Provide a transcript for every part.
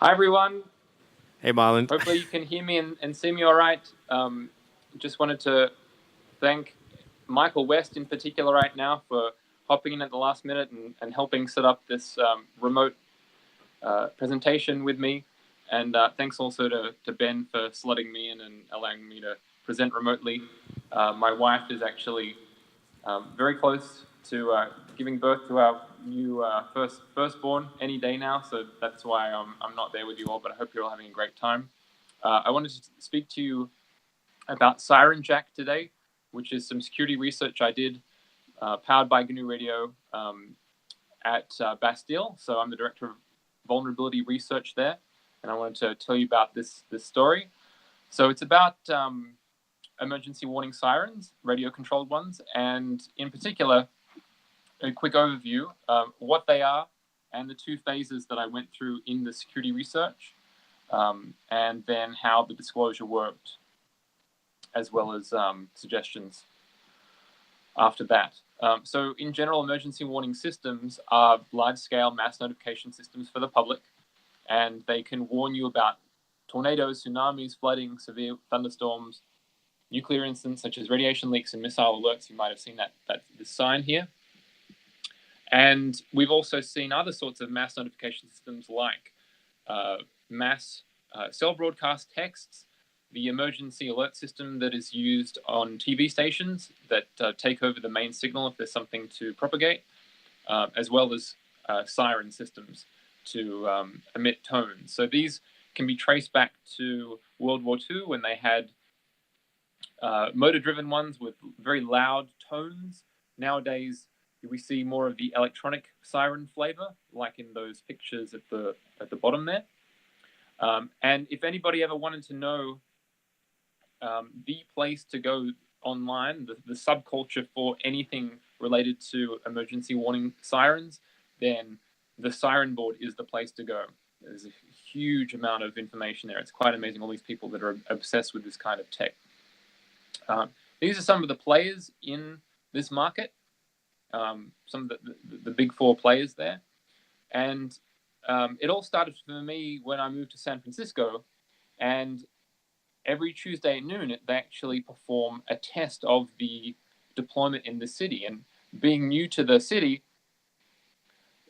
Hi, everyone. Hey, Marlon. Hopefully you can hear me and see me all right. Just wanted to thank Michael West in particular right now for hopping in at the last minute and helping set up this remote presentation with me. And thanks also to Ben for slotting me in and allowing me to present remotely. My wife is actually very close to giving birth to our new firstborn any day now, so that's why I'm not there with you all, but I hope you're all having a great time. I wanted to speak to you about SirenJack today, which is some security research I did powered by GNU Radio at Bastille. So I'm the director of vulnerability research there, and I wanted to tell you about this story. So it's about emergency warning sirens, radio-controlled ones, and in particular, a quick overview of what they are and the two phases that I went through in the security research, and then how the disclosure worked, as well as suggestions after that. So in general, emergency warning systems are large-scale mass notification systems for the public, and they can warn you about tornadoes, tsunamis, flooding, severe thunderstorms, nuclear incidents such as radiation leaks and missile alerts. You might have seen this sign here. And we've also seen other sorts of mass notification systems like mass cell broadcast texts, the emergency alert system that is used on TV stations that take over the main signal if there's something to propagate, as well as siren systems to emit tones. So these can be traced back to World War II when they had motor-driven ones with very loud tones. Nowadays, we see more of the electronic siren flavor, like in those pictures at the bottom there. And if anybody ever wanted to know the place to go online, the subculture for anything related to emergency warning sirens, then the Siren Board is the place to go. There's a huge amount of information there. It's quite amazing, all these people that are obsessed with this kind of tech. These are some of the players in this market, some of the big four players there. And it all started for me when I moved to San Francisco, and every Tuesday at noon, they actually perform a test of the deployment in the city. And being new to the city,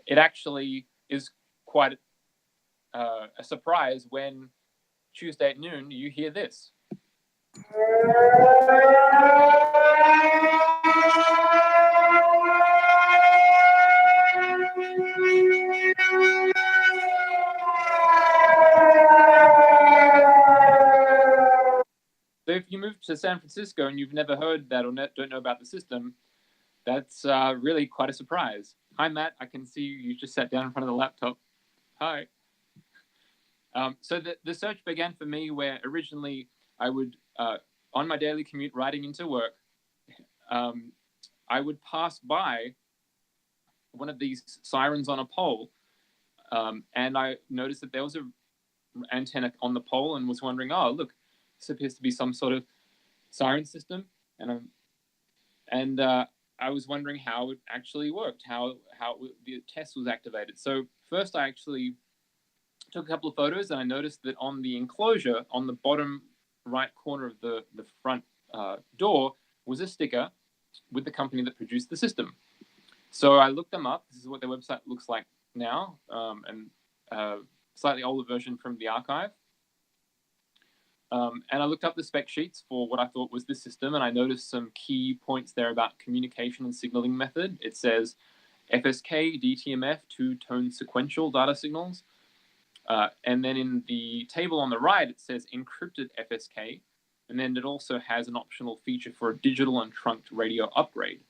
it actually is quite a surprise when Tuesday at noon you hear this. So if you move to San Francisco and you've never heard that or don't know about the system, that's really quite a surprise. Hi, Matt. I can see you just sat down in front of the laptop. Hi. So the search began for me where originally I would, on my daily commute riding into work, I would pass by one of these sirens on a pole, and I noticed that there was an antenna on the pole and was wondering, oh, look, this appears to be some sort of siren system. And I was wondering how it actually worked, how the test was activated. So first I actually took a couple of photos, and I noticed that on the enclosure, on the bottom right corner of the front door, was a sticker with the company that produced the system. So I looked them up. This is what their website looks like now, and slightly older version from the archive. And I looked up the spec sheets for what I thought was this system, and I noticed some key points there about communication and signaling method. It says FSK, DTMF, two-tone sequential data signals. And then in the table on the right, it says encrypted FSK, and then it also has an optional feature for a digital and trunked radio upgrade.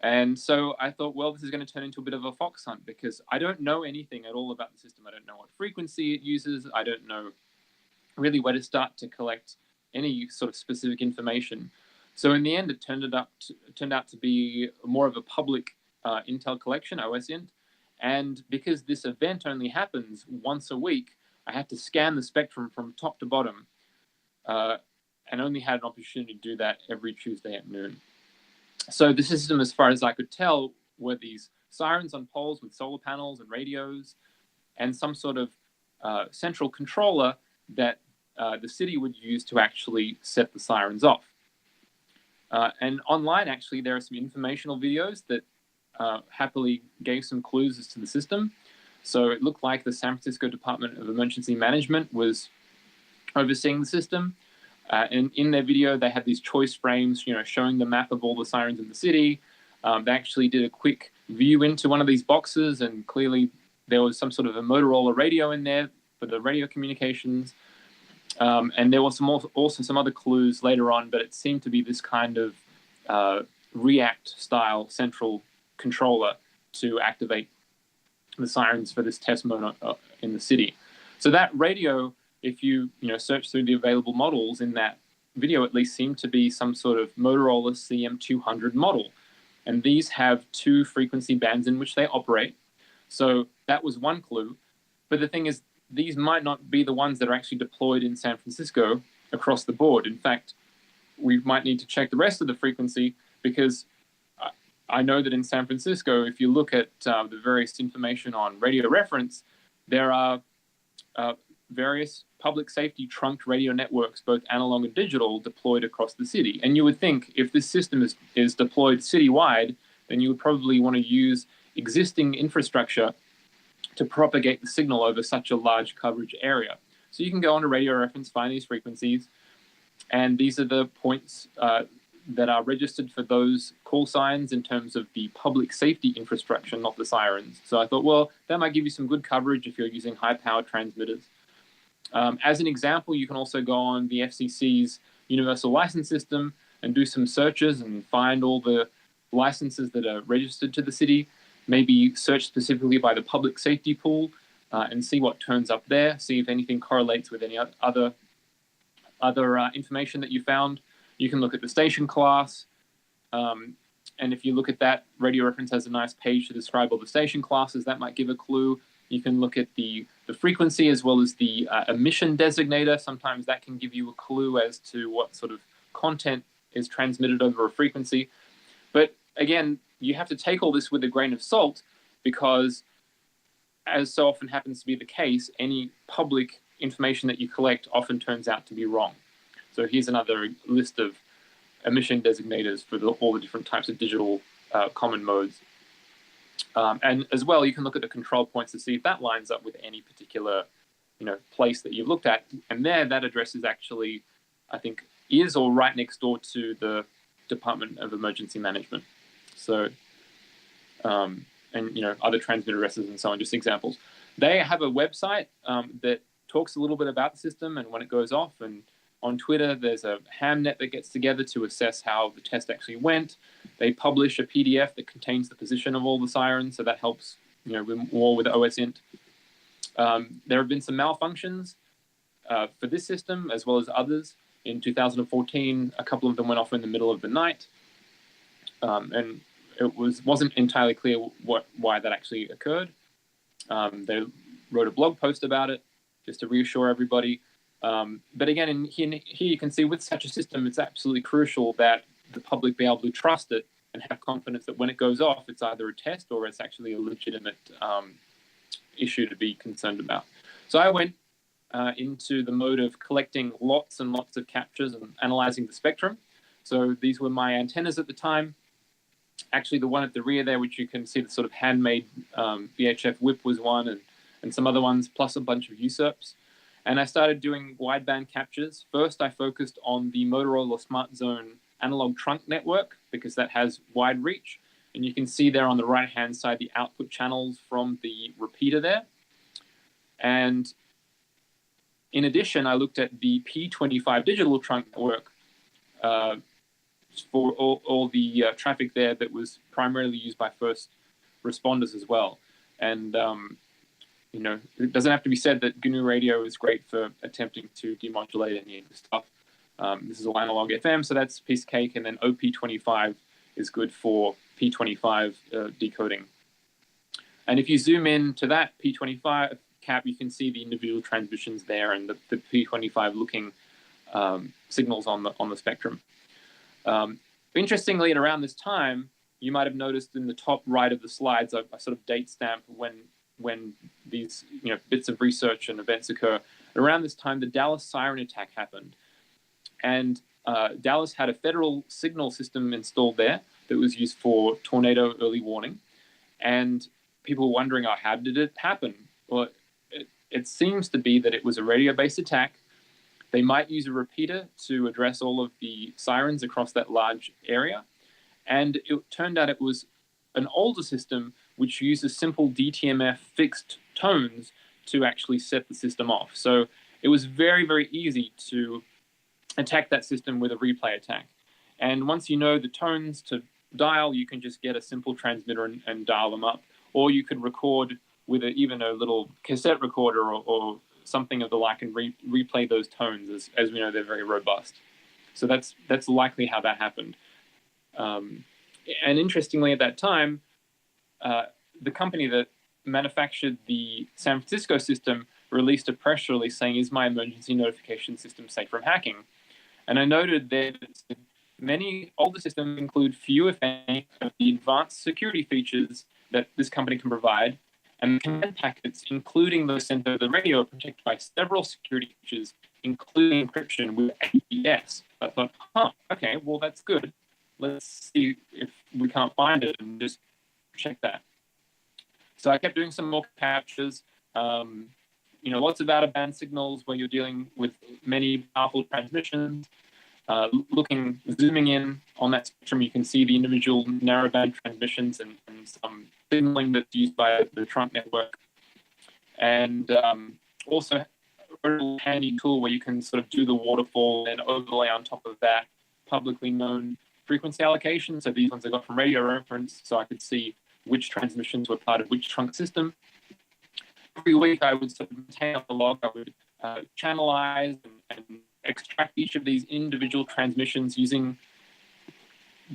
And so I thought, well, this is going to turn into a bit of a fox hunt, because I don't know anything at all about the system. I don't know what frequency it uses. I don't know really where to start to collect any sort of specific information. So in the end, it turned out to be more of a public intel collection, OSINT. And because this event only happens once a week, I had to scan the spectrum from top to bottom, and only had an opportunity to do that every Tuesday at noon. So the system, as far as I could tell, were these sirens on poles with solar panels and radios, and some sort of central controller that the city would use to actually set the sirens off. And online, actually, there are some informational videos that happily gave some clues as to the system. So it looked like the San Francisco Department of Emergency Management was overseeing the system. And in their video, they had these choice frames, showing the map of all the sirens in the city. They actually did a quick view into one of these boxes, and clearly there was some sort of a Motorola radio in there for the radio communications. And there was also some other clues later on, but it seemed to be this kind of React-style central controller to activate the sirens for this test mode in the city. So that radio, if you search through the available models in that video, at least seemed to be some sort of Motorola CM200 model. And these have 2 frequency bands in which they operate. So that was one clue. But the thing is, these might not be the ones that are actually deployed in San Francisco across the board. In fact, we might need to check the rest of the frequency, because I know that in San Francisco, if you look at the various information on radio reference, there are various public safety trunked radio networks, both analog and digital, deployed across the city. And you would think if this system is deployed citywide, then you would probably want to use existing infrastructure to propagate the signal over such a large coverage area. So you can go on to radio reference, find these frequencies, and these are the points that are registered for those call signs in terms of the public safety infrastructure, not the sirens. So I thought, well, that might give you some good coverage if you're using high-power transmitters. As an example, you can also go on the FCC's Universal License System and do some searches and find all the licenses that are registered to the city, maybe search specifically by the public safety pool and see what turns up there, see if anything correlates with any other information that you found. You can look at the station class, and if you look at that, Radio Reference has a nice page to describe all the station classes. That might give a clue. You can look at the frequency as well as the emission designator. Sometimes that can give you a clue as to what sort of content is transmitted over a frequency. But again, you have to take all this with a grain of salt, because as so often happens to be the case, any public information that you collect often turns out to be wrong. So here's another list of emission designators for all the different types of digital common modes. And as well, you can look at the control points to see if that lines up with any particular place that you've looked at. And there, that address is actually, I think, is or right next door to the Department of Emergency Management. So, and other transmitter addresses and so on, just examples. They have a website that talks a little bit about the system and when it goes off. And on Twitter, there's a hamnet that gets together to assess how the test actually went. They publish a PDF that contains the position of all the sirens, so that helps, more with OSINT. There have been some malfunctions for this system as well as others. In 2014, a couple of them went off in the middle of the night, and it wasn't entirely clear why that actually occurred. They wrote a blog post about it just to reassure everybody. But again, here you can see with such a system, it's absolutely crucial that the public be able to trust it and have confidence that when it goes off, it's either a test or it's actually a legitimate issue to be concerned about. So I went into the mode of collecting lots and lots of captures and analyzing the spectrum. So these were my antennas at the time. Actually, the one at the rear there, which you can see the sort of handmade VHF whip was one, and some other ones, plus a bunch of USRPs. And I started doing wideband captures. First, I focused on the Motorola Smart Zone analog trunk network because that has wide reach. And you can see there on the right-hand side the output channels from the repeater there. And in addition, I looked at the P25 digital trunk network for all the traffic there that was primarily used by first responders as well. And it doesn't have to be said that GNU radio is great for attempting to demodulate any of the stuff. This is all analog FM, so that's a piece of cake. And then OP25 is good for P25 decoding. And if you zoom in to that P25 cap, you can see the individual transmissions there and the P25 looking signals on the spectrum. Interestingly, at around this time, you might have noticed in the top right of the slides, I sort of date stamp when when these bits of research and events occur. Around this time, the Dallas siren attack happened, and Dallas had a federal signal system installed there that was used for tornado early warning, and people were wondering, oh, how did it happen? Well, it seems to be that it was a radio-based attack. They might use a repeater to address all of the sirens across that large area, and it turned out it was an older system which uses simple DTMF fixed tones to actually set the system off. So it was very, very easy to attack that system with a replay attack. And once you know the tones to dial, you can just get a simple transmitter and dial them up. Or you could record with even a little cassette recorder or something of the like and replay those tones. As we know, they're very robust. So that's likely how that happened. And interestingly, at that time, the company that manufactured the San Francisco system released a press release saying, "Is my emergency notification system safe from hacking?" And I noted that many older systems include few, if any, of the advanced security features that this company can provide, and the command packets, including those sent over the radio, are protected by several security features, including encryption with AES. I thought, okay, well, that's good. Let's see if we can't find it and just check that. So I kept doing some more captures, lots of out-of-band signals where you're dealing with many powerful transmissions. Zooming in on that spectrum, you can see the individual narrowband transmissions and some signaling that's used by the trunk network. And also a little handy tool where you can sort of do the waterfall and overlay on top of that publicly known frequency allocation. So these ones I got from radio reference, so I could see which transmissions were part of which trunk system. Every week I would sort of maintain up the log. I would channelize and extract each of these individual transmissions using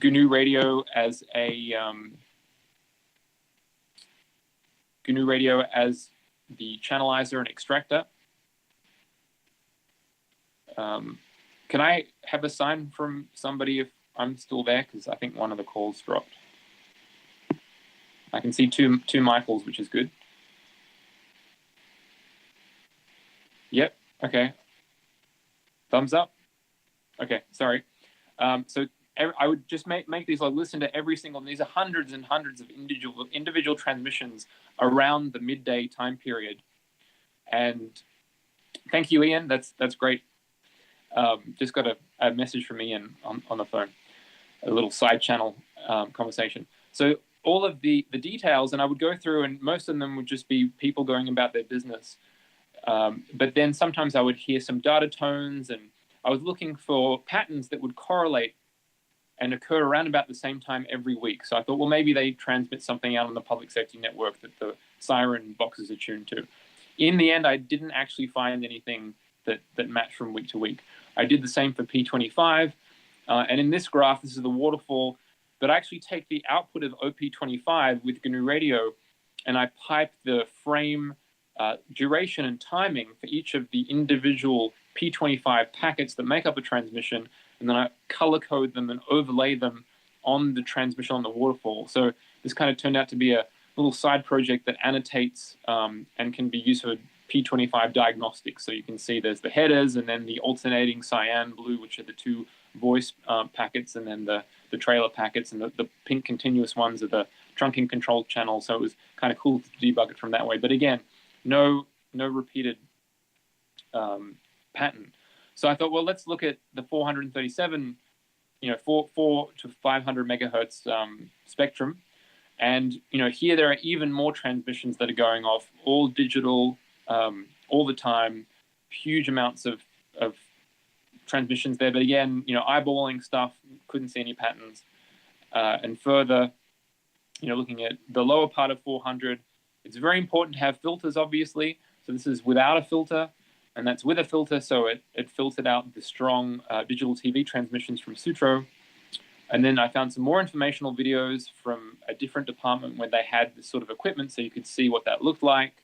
GNU Radio as the channelizer and extractor. Can I have a sign from somebody if I'm still there? Because I think one of the calls dropped. I can see two Michaels, which is good. Yep, okay. Thumbs up? Okay, sorry. So I would just make these, like, listen to every single, and these are hundreds and hundreds of individual transmissions around the midday time period. And thank you, Ian, that's great. Just got a message from Ian on the phone, a little side channel conversation. So all of the details, and I would go through, and most of them would just be people going about their business. But then sometimes I would hear some data tones, and I was looking for patterns that would correlate and occur around about the same time every week. So I thought, well, maybe they transmit something out on the public safety network that the Siren boxes are tuned to. In the end, I didn't actually find anything that matched from week to week. I did the same for P25. And in this graph, this is the waterfall, but I actually take the output of OP25 with GNU Radio, and I pipe the frame duration and timing for each of the individual P25 packets that make up a transmission, and then I color code them and overlay them on the transmission on the waterfall. So this kind of turned out to be a little side project that annotates and can be used for P25 diagnostics. So you can see there's the headers and then the alternating cyan blue, which are the two voice packets, and then the trailer packets, and the pink continuous ones are the trunking control channels. So it was kind of cool to debug it from that way. But again, no repeated pattern. So I thought, well, let's look at the 437, 4 to 500 megahertz spectrum. And, here there are even more transmissions that are going off, all digital, all the time, huge amounts of transmissions there. But again, eyeballing stuff, couldn't see any patterns. And further, looking at the lower part of 400, it's very important to have filters, obviously. So this is without a filter, and that's with a filter. So it filtered out the strong digital TV transmissions from Sutro. And then I found some more informational videos from a different department where they had this sort of equipment, so you could see what that looked like.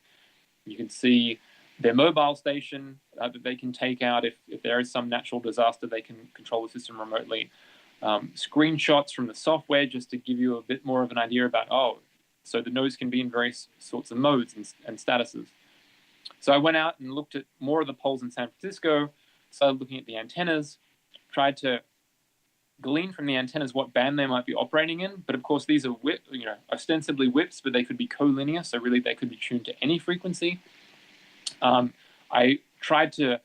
You can see their mobile station that they can take out if there is some natural disaster, they can control the system remotely. Screenshots from the software just to give you a bit more of an idea about, So the nodes can be in various sorts of modes and statuses. So I went out and looked at more of the poles in San Francisco, started looking at the antennas, tried to glean from the antennas what band they might be operating in. But of course, these are ostensibly whips, but they could be collinear, so really they could be tuned to any frequency. I tried to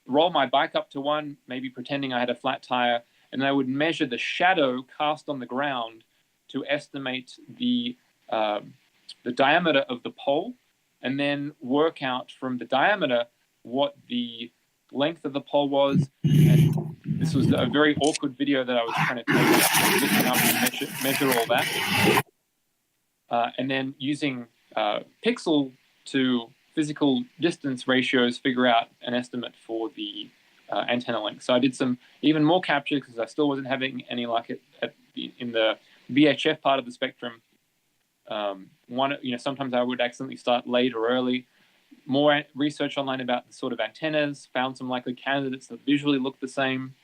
roll my bike up to one, maybe pretending I had a flat tire, and I would measure the shadow cast on the ground to estimate the diameter of the pole, and then work out from the diameter what the length of the pole was. And this was a very awkward video that I was trying to take, looking up and measure all that. And then using pixel to physical distance ratios, figure out an estimate for the antenna length. So I did some even more capture because I still wasn't having any luck in the VHF part of the spectrum. Sometimes I would accidentally start late or early. More research online about the sort of antennas, found some likely candidates that visually looked the same.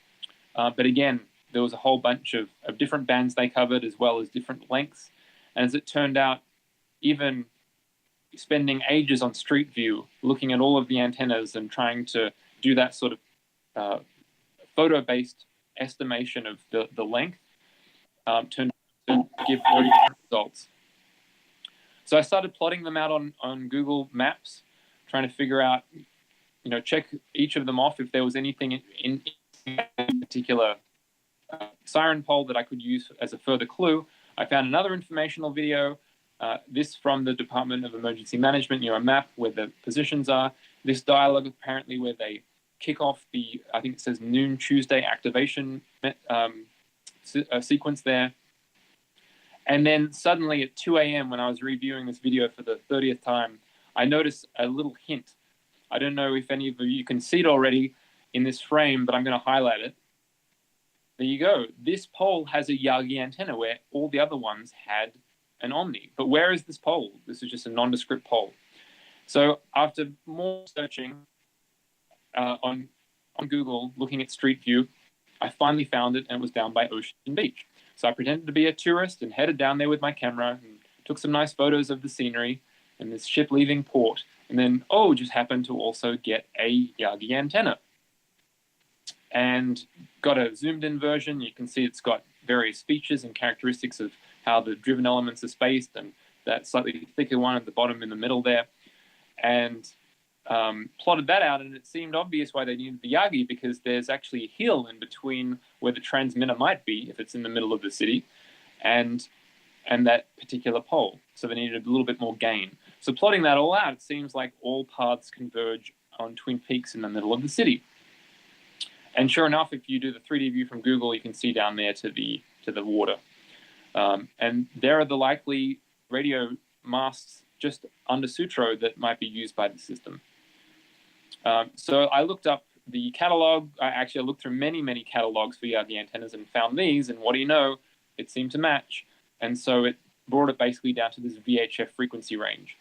But again, there was a whole bunch of different bands they covered as well as different lengths. And as it turned out, even spending ages on Street View, looking at all of the antennas and trying to do that sort of photo-based estimation of the length, turned out to give very different results. So I started plotting them out on Google Maps, trying to figure out, check each of them off if there was anything in particular siren pole that I could use as a further clue. I found another informational video, this from the Department of Emergency Management, a map where the positions are. This dialogue apparently where they kick off the, I think it says noon Tuesday activation sequence there. And then suddenly at 2 a.m. when I was reviewing this video for the 30th time, I noticed a little hint. I don't know if any of you can see it already in this frame, but I'm going to highlight it. There you go. This pole has a Yagi antenna where all the other ones had an Omni. But where is this pole? This is just a nondescript pole. So after more searching on Google, looking at Street View, I finally found it, and it was down by Ocean Beach. So I pretended to be a tourist and headed down there with my camera and took some nice photos of the scenery and this ship leaving port. And then, just happened to also get a Yagi antenna. And got a zoomed in version. You can see it's got various features and characteristics of how the driven elements are spaced, and that slightly thicker one at the bottom in the middle there. And plotted that out, and it seemed obvious why they needed the Yagi, because there's actually a hill in between where the transmitter might be, if it's in the middle of the city, and that particular pole. So they needed a little bit more gain. So plotting that all out, it seems like all paths converge on Twin Peaks in the middle of the city. And sure enough, if you do the 3D view from Google, you can see down there to the water. And there are the likely radio masts just under Sutro that might be used by the system. So I looked up the catalog. I looked through many, many catalogs for Yagi antennas and found these. And what do you know? It seemed to match. And so it brought it basically down to this VHF frequency range.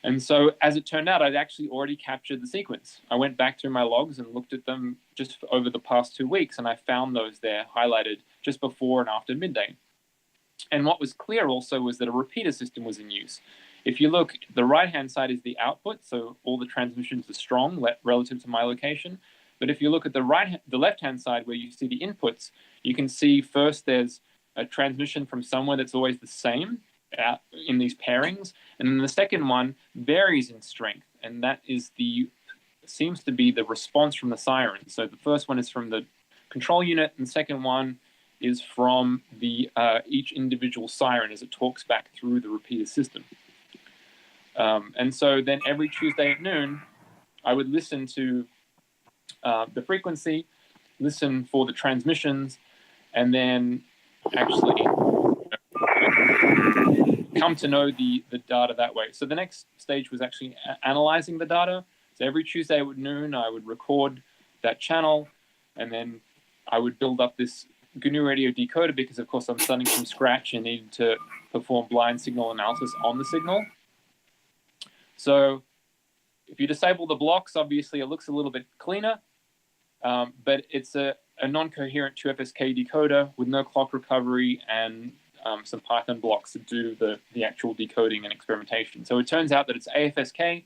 And so as it turned out, I'd actually already captured the sequence. I went back through my logs and looked at them just over the past 2 weeks, and I found those there highlighted just before and after midday. And what was clear also was that a repeater system was in use. If you look, the right-hand side is the output, so all the transmissions are strong relative to my location. But if you look at the left-hand side where you see the inputs, you can see first there's a transmission from somewhere that's always the same in these pairings, and then the second one varies in strength, and that is seems to be the response from the siren. So the first one is from the control unit, and the second one is from the each individual siren as it talks back through the repeater system. And so then every Tuesday at noon, I would listen to the frequency, listen for the transmissions, and then actually come to know the data that way. So the next stage was actually analyzing the data. So every Tuesday at noon, I would record that channel, and then I would build up this GNU radio decoder because, of course, I'm starting from scratch and needed to perform blind signal analysis on the signal. So if you disable the blocks, obviously it looks a little bit cleaner, but it's a non-coherent 2FSK decoder with no clock recovery and some Python blocks to do the actual decoding and experimentation. So it turns out that it's AFSK.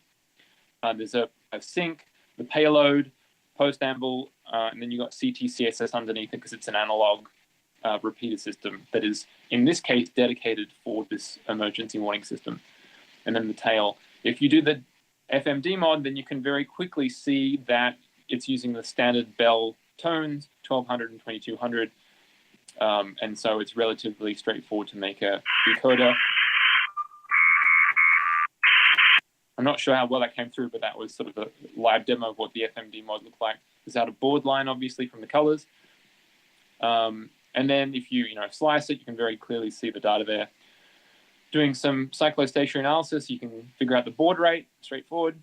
There's a sync, the payload, post-amble, and then you got CTCSS underneath it because it's an analog repeater system that is, in this case, dedicated for this emergency warning system. And then the tail. If you do the FM Demod, then you can very quickly see that it's using the standard Bell tones, 1200 and 2200. And so it's relatively straightforward to make a decoder. I'm not sure how well that came through, but that was sort of a live demo of what the FM Demod looked like. There's out a board line, obviously, from the colors. And then if you slice it, you can very clearly see the data there. Doing some cyclostationary analysis, you can figure out the Baud rate, straightforward.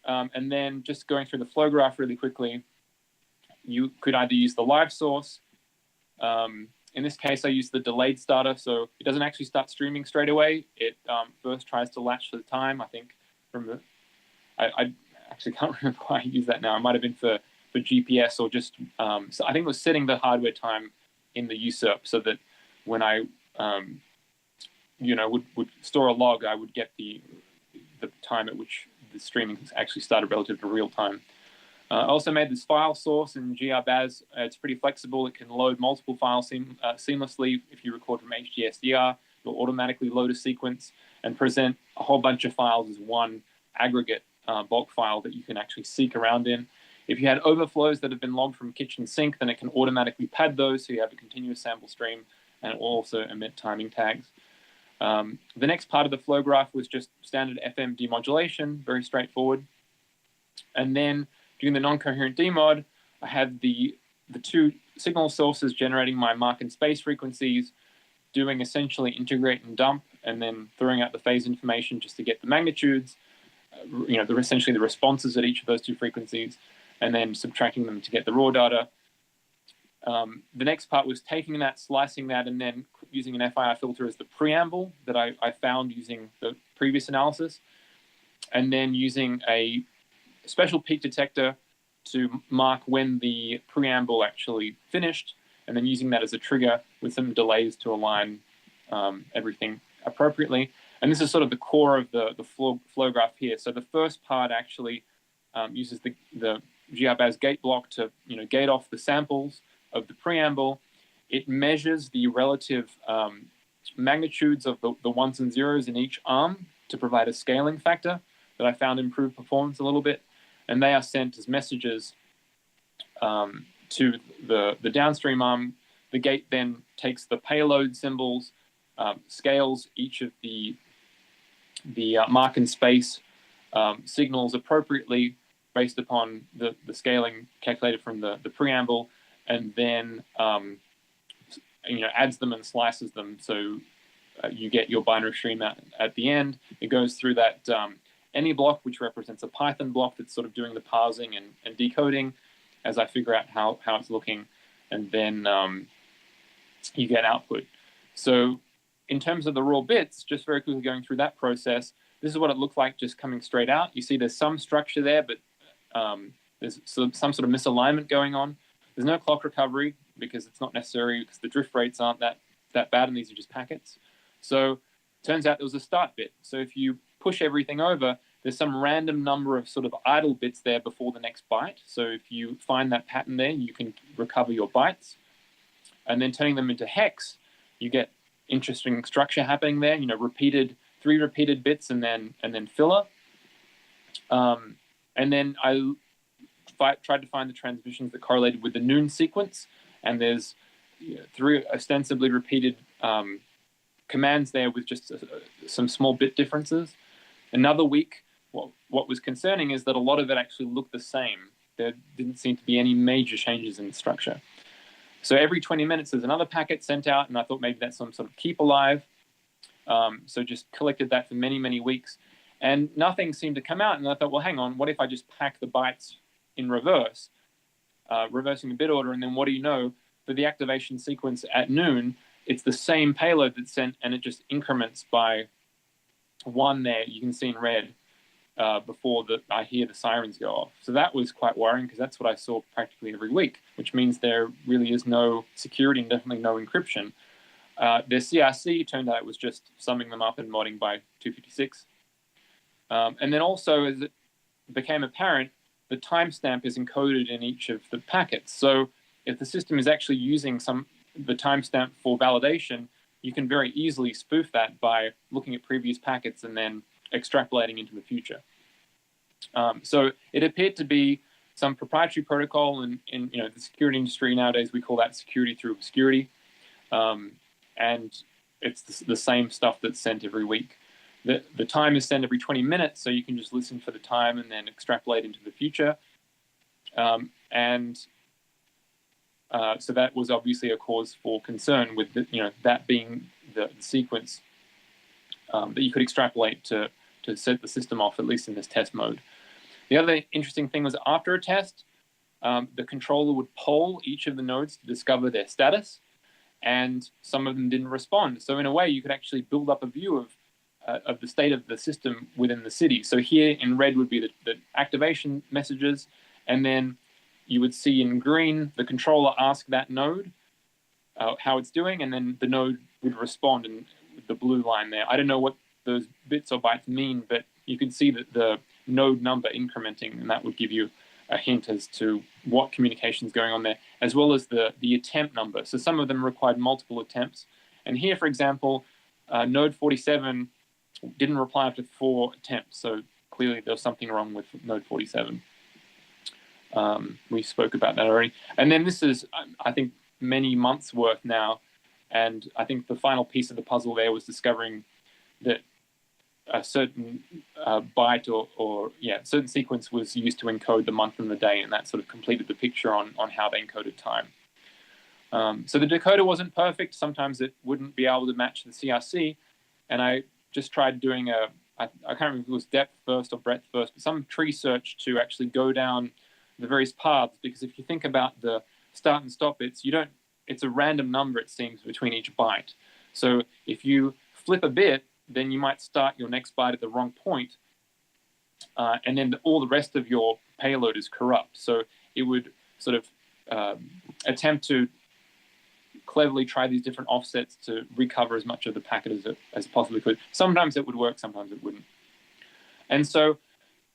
And then just going through the flow graph really quickly, you could either use the live source. In this case, I used the delayed starter, so it doesn't actually start streaming straight away. It first tries to latch to the time, I think, from the... I actually can't remember why I used that now. It might have been for GPS or just... so I think it was setting the hardware time in the USRP so that when I... would store a log, I would get the time at which the streaming actually started relative to real time. I also made this file source in gr-baz. It's pretty flexible. It can load multiple files seamlessly. If you record from HDSDR, it'll automatically load a sequence and present a whole bunch of files as one aggregate bulk file that you can actually seek around in. If you had overflows that have been logged from kitchen sink, then it can automatically pad those so you have a continuous sample stream, and it will also emit timing tags. The next part of the flow graph was just standard FM demodulation, very straightforward. And then doing the non-coherent demod, I had the two signal sources generating my mark and space frequencies, doing essentially integrate and dump, and then throwing out the phase information just to get the magnitudes, essentially the responses at each of those two frequencies, and then subtracting them to get the raw data. The next part was taking that, slicing that, and then using an FIR filter as the preamble that I found using the previous analysis, and then using a special peak detector to mark when the preamble actually finished, and then using that as a trigger with some delays to align everything appropriately. And this is sort of the core of the flow graph here. So the first part actually uses the gr-baz gate block to gate off the samples of the preamble. It measures the relative magnitudes of the ones and zeros in each arm to provide a scaling factor that I found improved performance a little bit. And they are sent as messages to the downstream arm. The gate then takes the payload symbols, scales each of the mark and space signals appropriately based upon the scaling calculated from the preamble, and then adds them and slices them so you get your binary stream at the end. It goes through that any block, which represents a Python block that's sort of doing the parsing and decoding as I figure out how it's looking, and then you get output. So in terms of the raw bits, just very quickly going through that process, this is what it looked like just coming straight out. You see there's some structure there, but there's some sort of misalignment going on. There's no clock recovery because it's not necessary, because the drift rates aren't that bad, and these are just packets. So turns out there was a start bit. So if you push everything over, there's some random number of sort of idle bits there before the next byte. So if you find that pattern there, you can recover your bytes. And then turning them into hex, you get interesting structure happening there, 3 repeated bits and then filler. And then I tried to find the transmissions that correlated with the noon sequence, and there's 3 ostensibly repeated commands there with just some small bit differences. Another week, what was concerning is that a lot of it actually looked the same. There didn't seem to be any major changes in the structure. So every 20 minutes, there's another packet sent out, and I thought maybe that's some sort of keep alive. So just collected that for many, many weeks, and nothing seemed to come out. And I thought, well, hang on, what if I just pack the bytes in reverse, reversing the bit order, and then what do you know, for the activation sequence at noon, it's the same payload that's sent, and it just increments by 1 there. You can see in red before I hear the sirens go off. So that was quite worrying, because that's what I saw practically every week, which means there really is no security and definitely no encryption. Their CRC turned out it was just summing them up and modding by 256. And then also, as it became apparent, the timestamp is encoded in each of the packets. So if the system is actually using the timestamp for validation, you can very easily spoof that by looking at previous packets and then extrapolating into the future. So it appeared to be some proprietary protocol, and in the security industry nowadays we call that security through obscurity, and it's the same stuff that's sent every week. The time is sent every 20 minutes, so you can just listen for the time and then extrapolate into the future. So that was obviously a cause for concern with that being the sequence that you could extrapolate to set the system off, at least in this test mode. The other interesting thing was after a test, the controller would poll each of the nodes to discover their status, and some of them didn't respond. So in a way, you could actually build up a view of the state of the system within the city. So here in red would be the activation messages, and then you would see in green the controller ask that node how it's doing, and then the node would respond in the blue line there. I don't know what those bits or bytes mean, but you can see that the node number incrementing, and that would give you a hint as to what communication is going on there, as well as the attempt number. So some of them required multiple attempts. And here, for example, node 47 didn't reply after 4 attempts. So clearly there was something wrong with node 47. We spoke about that already. And then this is, I think, many months worth now. And I think the final piece of the puzzle there was discovering that a certain byte or certain sequence was used to encode the month and the day, and that sort of completed the picture on how they encoded time. So the decoder wasn't perfect. Sometimes it wouldn't be able to match the CRC, and I just tried doing I can't remember if it was depth first or breadth first, but some tree search to actually go down the various paths, because if you think about the start and stop bits, it's a random number, it seems, between each byte. So if you flip a bit, then you might start your next byte at the wrong point, and then all the rest of your payload is corrupt. So it would sort of attempt to cleverly try these different offsets to recover as much of the packet as possibly could. Sometimes it would work, sometimes it wouldn't. And so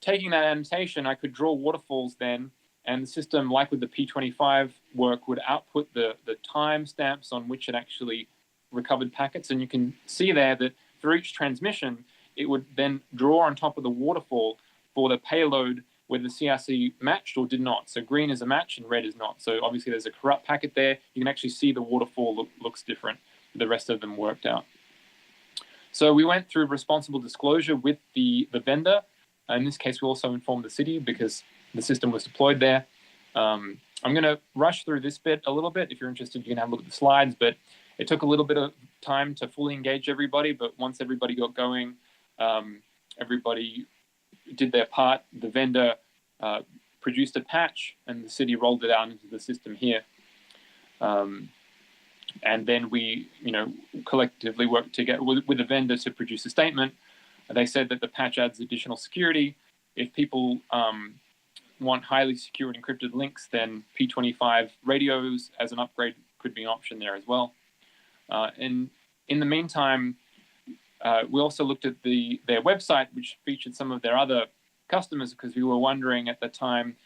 taking that annotation, I could draw waterfalls then, and the system, like with the P25 work, would output the timestamps on which it actually recovered packets. And you can see there that for each transmission, it would then draw on top of the waterfall for the payload whether the CRC matched or did not. So green is a match and red is not. So obviously there's a corrupt packet there. You can actually see the waterfall looks different. The rest of them worked out. So we went through responsible disclosure with the vendor. In this case, we also informed the city because the system was deployed there. I'm going to rush through this bit a little bit. If you're interested, you can have a look at the slides, but it took a little bit of time to fully engage everybody, but once everybody got going, everybody did their part. The vendor produced a patch, and the city rolled it out into the system here. And then we, collectively worked together with the vendor to produce a statement. They said that the patch adds additional security. If people want highly secured encrypted links, then P25 radios as an upgrade could be an option there as well. And in the meantime, we also looked at their website, which featured some of their other customers, because we were wondering at the time,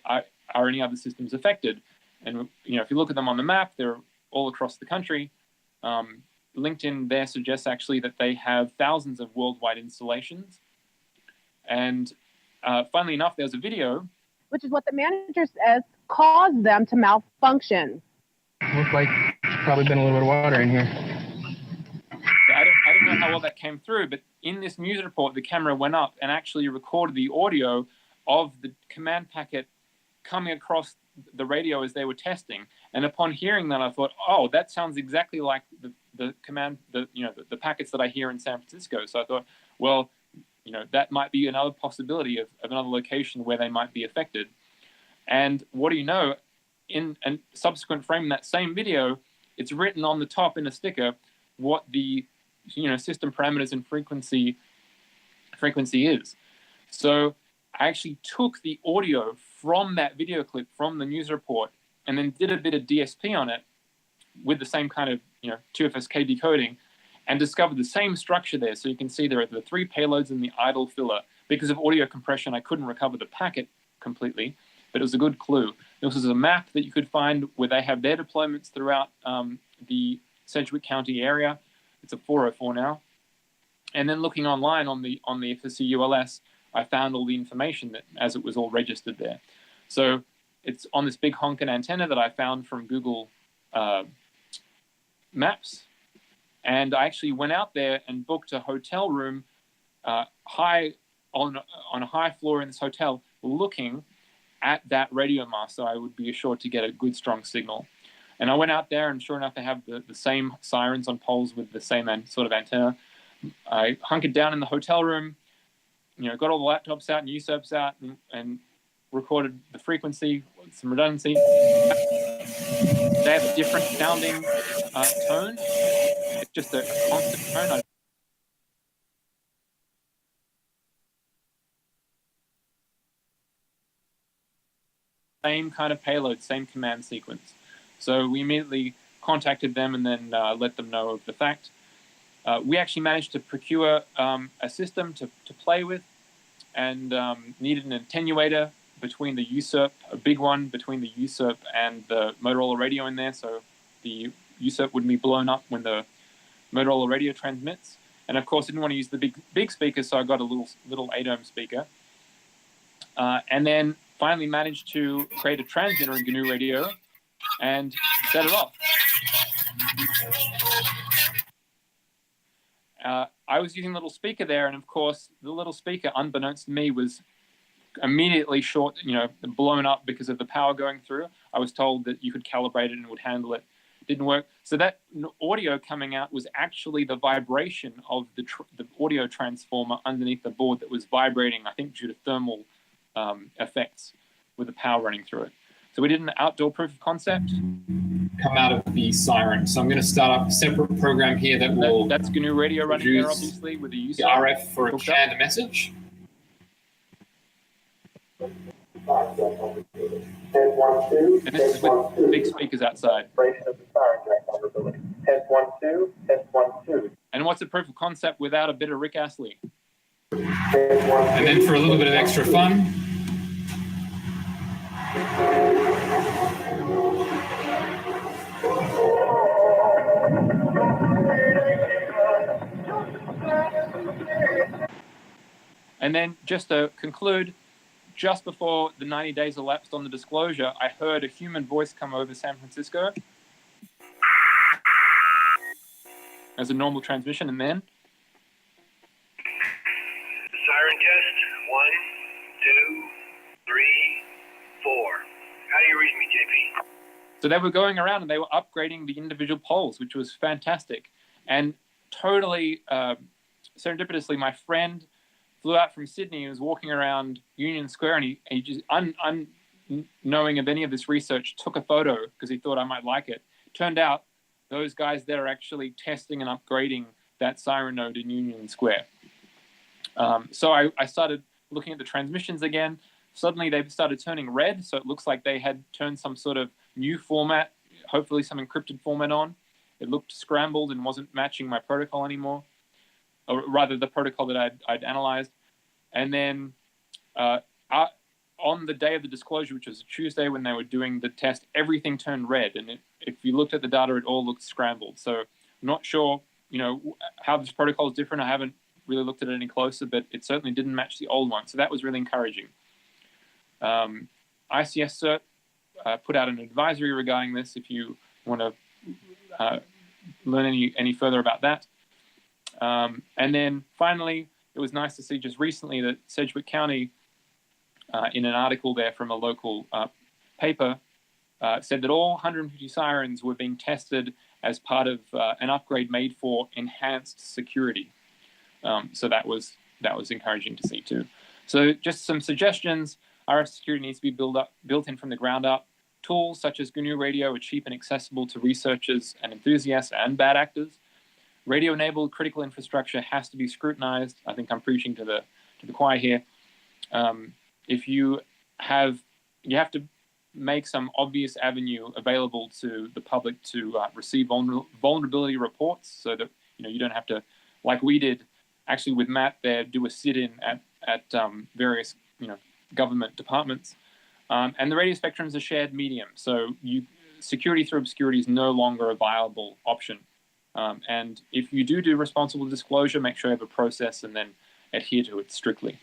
are any other systems affected? And if you look at them on the map, they're all across the country. LinkedIn there suggests actually that they have thousands of worldwide installations. And funnily enough, there's a video. Which is what the manager says caused them to malfunction. Looks like there's probably been a little bit of water in here. So I don't know how well that came through, but in this news report, the camera went up and actually recorded the audio of the command packet coming across the radio as they were testing. And upon hearing that, I thought, oh, that sounds exactly like the command, the packets that I hear in San Francisco. So I thought, well, that might be another possibility of another location where they might be affected. And what do you know? In a subsequent frame in that same video, it's written on the top in a sticker what the system parameters and frequency is. So I actually took the audio from that video clip from the news report and then did a bit of DSP on it with the same kind of 2FSK decoding, and discovered the same structure there. So you can see there are the 3 payloads in the idle filler. Because of audio compression, I couldn't recover the packet completely, but it was a good clue. This was a map that you could find where they have their deployments throughout the Sedgwick County area. It's a 404 now. And then looking online on the FSC ULS, I found all the information that as it was all registered there. So it's on this big honking antenna that I found from Google Maps. And I actually went out there and booked a hotel room high on a high floor in this hotel, looking at that radio mast, so I would be assured to get a good strong signal. And I went out there, and sure enough, they have the same Sirens on poles with the same sort of antenna. I hunkered down in the hotel room, got all the laptops out and USRPs out, and recorded the frequency with some redundancy. They have a different sounding tone. It's just a constant tone. Same kind of payload, same command sequence. So we immediately contacted them and then let them know of the fact. We actually managed to procure a system to play with, and needed an attenuator between the USRP, a big one between the USRP and the Motorola radio in there, so the USRP wouldn't be blown up when the Motorola radio transmits. And of course, I didn't want to use the big speaker, so I got a little 8-ohm speaker. And then finally managed to create a transmitter in GNU radio and set it off. I was using a little speaker there, and of course, the little speaker, unbeknownst to me, was immediately blown up because of the power going through. I was told that you could calibrate it and it would handle it. It didn't work. So that audio coming out was actually the vibration of the audio transformer underneath the board that was vibrating, I think due to thermal effects with the power running through it. So we did an outdoor proof of concept. Come out of the Siren. So I'm going to start up a separate program here that will... That's GNU radio running there, obviously, with the the RF for a canned message. And this is with big speakers outside. And what's a proof of concept without a bit of Rick Astley? And then for a little bit of extra fun, and then just to conclude, just before the 90 days elapsed on the disclosure, I heard a human voice come over San Francisco as a normal transmission, and then Siren test 1, 2, 3, 4. How do you read me, JP? So they were going around and they were upgrading the individual poles, which was fantastic. And totally serendipitously, my friend flew out from Sydney and was walking around Union Square, and he just, unknowing of any of this research, took a photo because he thought I might like it. Turned out those guys there are actually testing and upgrading that Siren node in Union Square. So I started looking at the transmissions again. Suddenly they started turning red, so it looks like they had turned some sort of new format, hopefully some encrypted format on. It looked scrambled and wasn't matching my protocol anymore, or rather the protocol that I'd analyzed. And then on the day of the disclosure, which was a Tuesday when they were doing the test, everything turned red. And if you looked at the data, it all looked scrambled. So I'm not sure, how this protocol is different. I haven't really looked at it any closer, but it certainly didn't match the old one. So that was really encouraging. ICS Cert put out an advisory regarding this if you want to learn any further about that. And then finally, it was nice to see just recently that Sedgwick County, in an article there from a local paper, said that all 150 Sirens were being tested as part of an upgrade made for enhanced security. So that was encouraging to see too. So just some suggestions. RF security needs to be built in from the ground up. Tools such as GNU Radio are cheap and accessible to researchers and enthusiasts and bad actors. Radio-enabled critical infrastructure has to be scrutinized. I think I'm preaching to the choir here. If you have to make some obvious avenue available to the public to receive vulnerability reports, so that you don't have to, like we did actually with Matt there, do a sit-in at various government departments. And the radio spectrum is a shared medium, so security through obscurity is no longer a viable option. And if you do responsible disclosure, make sure you have a process and then adhere to it strictly.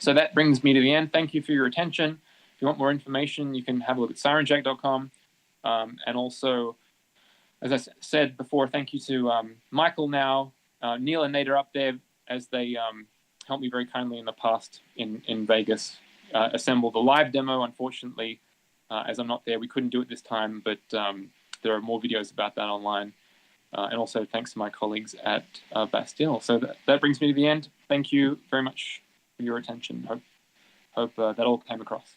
So that brings me to the end. Thank you for your attention. If you want more information, you can have a look at SirenJack.com. And also, as I said before, thank you to Michael now. Neil and Nate are up there as they helped me very kindly in the past in Vegas. Assemble the live demo. Unfortunately, as I'm not there, we couldn't do it this time, but there are more videos about that online. And also thanks to my colleagues at Bastille. So that brings me to the end. Thank you very much for your attention. Hope that all came across.